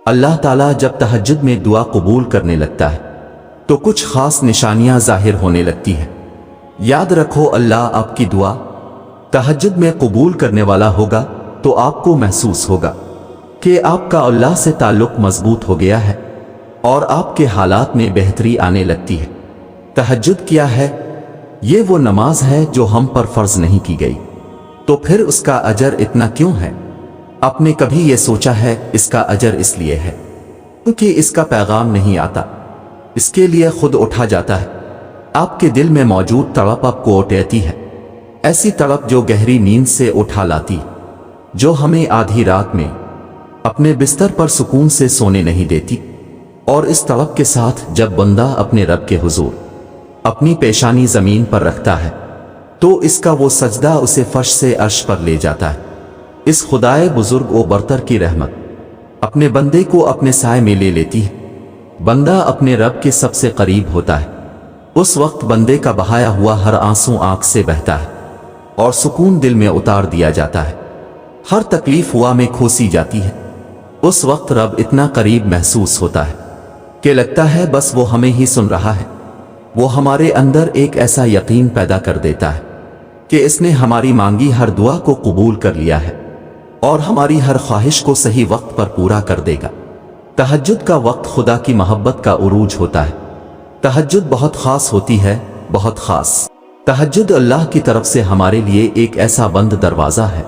اللہ تعالیٰ جب تہجد میں دعا قبول کرنے لگتا ہے تو کچھ خاص نشانیاں ظاہر ہونے لگتی ہیں۔ یاد رکھو، اللہ آپ کی دعا تہجد میں قبول کرنے والا ہوگا تو آپ کو محسوس ہوگا کہ آپ کا اللہ سے تعلق مضبوط ہو گیا ہے اور آپ کے حالات میں بہتری آنے لگتی ہے۔ تہجد کیا ہے؟ یہ وہ نماز ہے جو ہم پر فرض نہیں کی گئی، تو پھر اس کا اجر اتنا کیوں ہے؟ آپ نے کبھی یہ سوچا ہے؟ اس کا اجر اس لیے ہے کیونکہ اس کا پیغام نہیں آتا، اس کے لیے خود اٹھا جاتا ہے۔ آپ کے دل میں موجود تڑپ آپ کو اٹھاتی ہے، ایسی تڑپ جو گہری نیند سے اٹھا لاتی، جو ہمیں آدھی رات میں اپنے بستر پر سکون سے سونے نہیں دیتی۔ اور اس تڑپ کے ساتھ جب بندہ اپنے رب کے حضور اپنی پیشانی زمین پر رکھتا ہے تو اس کا وہ سجدہ اسے فرش سے عرش پر لے جاتا ہے۔ اس خدائے بزرگ و برتر کی رحمت اپنے بندے کو اپنے سائے میں لے لیتی ہے۔ بندہ اپنے رب کے سب سے قریب ہوتا ہے، اس وقت بندے کا بہایا ہوا ہر آنسو آنکھ سے بہتا ہے اور سکون دل میں اتار دیا جاتا ہے، ہر تکلیف ہوا میں کھوسی جاتی ہے۔ اس وقت رب اتنا قریب محسوس ہوتا ہے کہ لگتا ہے بس وہ ہمیں ہی سن رہا ہے۔ وہ ہمارے اندر ایک ایسا یقین پیدا کر دیتا ہے کہ اس نے ہماری مانگی ہر دعا کو قبول کر لیا ہے اور ہماری ہر خواہش کو صحیح وقت پر پورا کر دے گا۔ تہجد کا وقت خدا کی محبت کا عروج ہوتا ہے۔ تہجد بہت خاص ہوتی ہے، بہت خاص۔ تہجد اللہ کی طرف سے ہمارے لیے ایک ایسا بند دروازہ ہے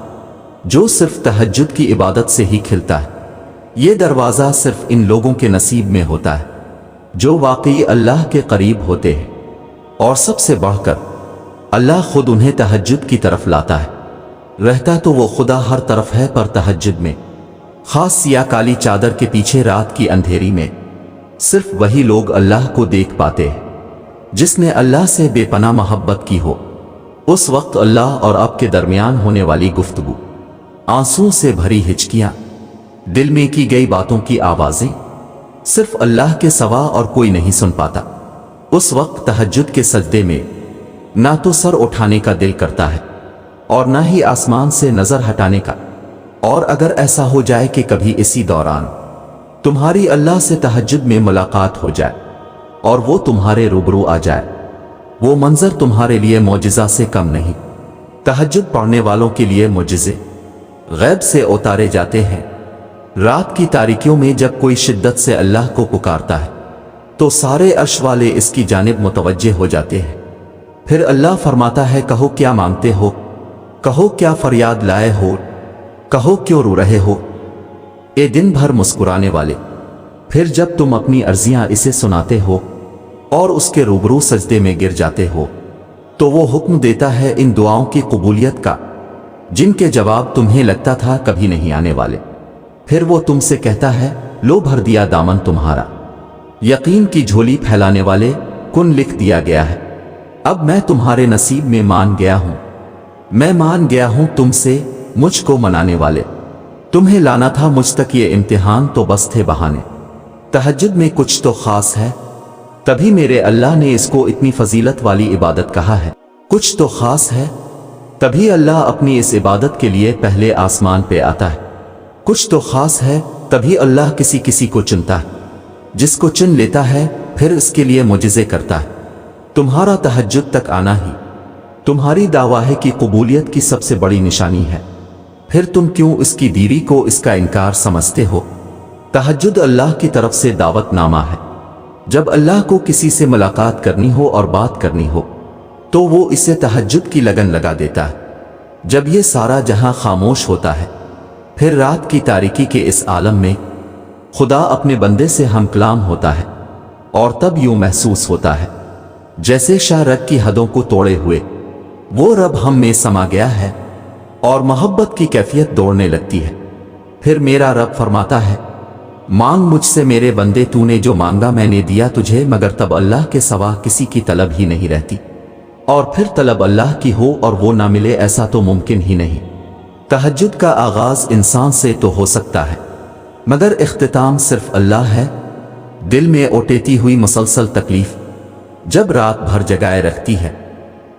جو صرف تہجد کی عبادت سے ہی کھلتا ہے۔ یہ دروازہ صرف ان لوگوں کے نصیب میں ہوتا ہے جو واقعی اللہ کے قریب ہوتے ہیں، اور سب سے بڑھ کر اللہ خود انہیں تہجد کی طرف لاتا ہے۔ رہتا تو وہ خدا ہر طرف ہے، پر تہجد میں، خاص سیاہ کالی چادر کے پیچھے رات کی اندھیری میں، صرف وہی لوگ اللہ کو دیکھ پاتے ہیں جس نے اللہ سے بے پناہ محبت کی ہو۔ اس وقت اللہ اور آپ کے درمیان ہونے والی گفتگو، آنسوں سے بھری ہچکیاں، دل میں کی گئی باتوں کی آوازیں صرف اللہ کے سوا اور کوئی نہیں سن پاتا۔ اس وقت تہجد کے سجدے میں نہ تو سر اٹھانے کا دل کرتا ہے اور نہ ہی آسمان سے نظر ہٹانے کا۔ اور اگر ایسا ہو جائے کہ کبھی اسی دوران تمہاری اللہ سے تہجد میں ملاقات ہو جائے اور وہ تمہارے روبرو آ جائے، وہ منظر تمہارے لیے معجزہ سے کم نہیں۔ تہجد پڑھنے والوں کے لیے معجزے غیب سے اتارے جاتے ہیں۔ رات کی تاریکیوں میں جب کوئی شدت سے اللہ کو پکارتا ہے تو سارے عرش والے اس کی جانب متوجہ ہو جاتے ہیں۔ پھر اللہ فرماتا ہے، کہو کیا مانگتے ہو، کہو کیا فریاد لائے ہو، کہو کیوں رو رہے ہو اے دن بھر مسکرانے والے۔ پھر جب تم اپنی عرضیاں اسے سناتے ہو اور اس کے روبرو سجدے میں گر جاتے ہو تو وہ حکم دیتا ہے ان دعاؤں کی قبولیت کا جن کے جواب تمہیں لگتا تھا کبھی نہیں آنے والے۔ پھر وہ تم سے کہتا ہے، لو بھر دیا دامن تمہارا، یقین کی جھولی پھیلانے والے، کن لکھ دیا گیا ہے۔ اب میں تمہارے نصیب میں مان گیا ہوں، میں مان گیا ہوں تم سے، مجھ کو منانے والے۔ تمہیں لانا تھا مجھ تک یہ امتحان تو بس تھے بہانے۔ تہجد میں کچھ تو خاص ہے، تبھی میرے اللہ نے اس کو اتنی فضیلت والی عبادت کہا ہے۔ کچھ تو خاص ہے، تبھی اللہ اپنی اس عبادت کے لیے پہلے آسمان پہ آتا ہے۔ کچھ تو خاص ہے، تبھی اللہ کسی کسی کو چنتا ہے، جس کو چن لیتا ہے پھر اس کے لیے معجزے کرتا ہے۔ تمہارا تہجد تک آنا ہی تمہاری دعویٰ کی قبولیت کی سب سے بڑی نشانی ہے، پھر تم کیوں اس کی دیری کو اس کا انکار سمجھتے ہو؟ تہجد اللہ کی طرف سے دعوت نامہ ہے۔ جب اللہ کو کسی سے ملاقات کرنی ہو اور بات کرنی ہو تو وہ اسے تہجد کی لگن لگا دیتا ہے۔ جب یہ سارا جہاں خاموش ہوتا ہے، پھر رات کی تاریکی کے اس عالم میں خدا اپنے بندے سے ہم کلام ہوتا ہے، اور تب یوں محسوس ہوتا ہے جیسے شاہ رگ کی حدوں کو توڑے ہوئے وہ رب ہم میں سما گیا ہے، اور محبت کی کیفیت دوڑنے لگتی ہے۔ پھر میرا رب فرماتا ہے، مانگ مجھ سے میرے بندے، تو نے جو مانگا میں نے دیا تجھے، مگر تب اللہ کے سوا کسی کی طلب ہی نہیں رہتی، اور پھر طلب اللہ کی ہو اور وہ نہ ملے، ایسا تو ممکن ہی نہیں۔ تہجد کا آغاز انسان سے تو ہو سکتا ہے، مگر اختتام صرف اللہ ہے۔ دل میں اوٹیتی ہوئی مسلسل تکلیف جب رات بھر جگائے رکھتی ہے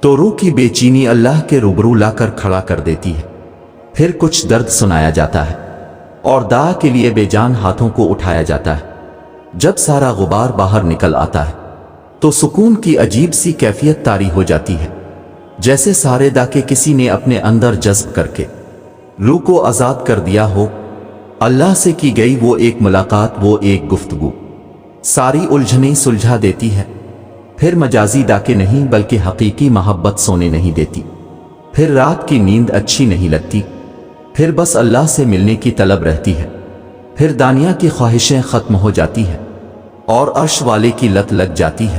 تو روح کی بے چینی اللہ کے روبرو لا کر کھڑا کر دیتی ہے۔ پھر کچھ درد سنایا جاتا ہے، اور دا کے لیے بے جان ہاتھوں کو اٹھایا جاتا ہے۔ جب سارا غبار باہر نکل آتا ہے تو سکون کی عجیب سی کیفیت طاری ہو جاتی ہے، جیسے سارے دا کے کسی نے اپنے اندر جذب کر کے روح کو آزاد کر دیا ہو۔ اللہ سے کی گئی وہ ایک ملاقات، وہ ایک گفتگو ساری الجھنیں سلجھا دیتی ہے۔ پھر مجازی ڈاکے نہیں بلکہ حقیقی محبت سونے نہیں دیتی، پھر رات کی نیند اچھی نہیں لگتی، پھر بس اللہ سے ملنے کی طلب رہتی ہے، پھر دنیا کی خواہشیں ختم ہو جاتی ہیں اور عرش والے کی لت لگ جاتی ہے۔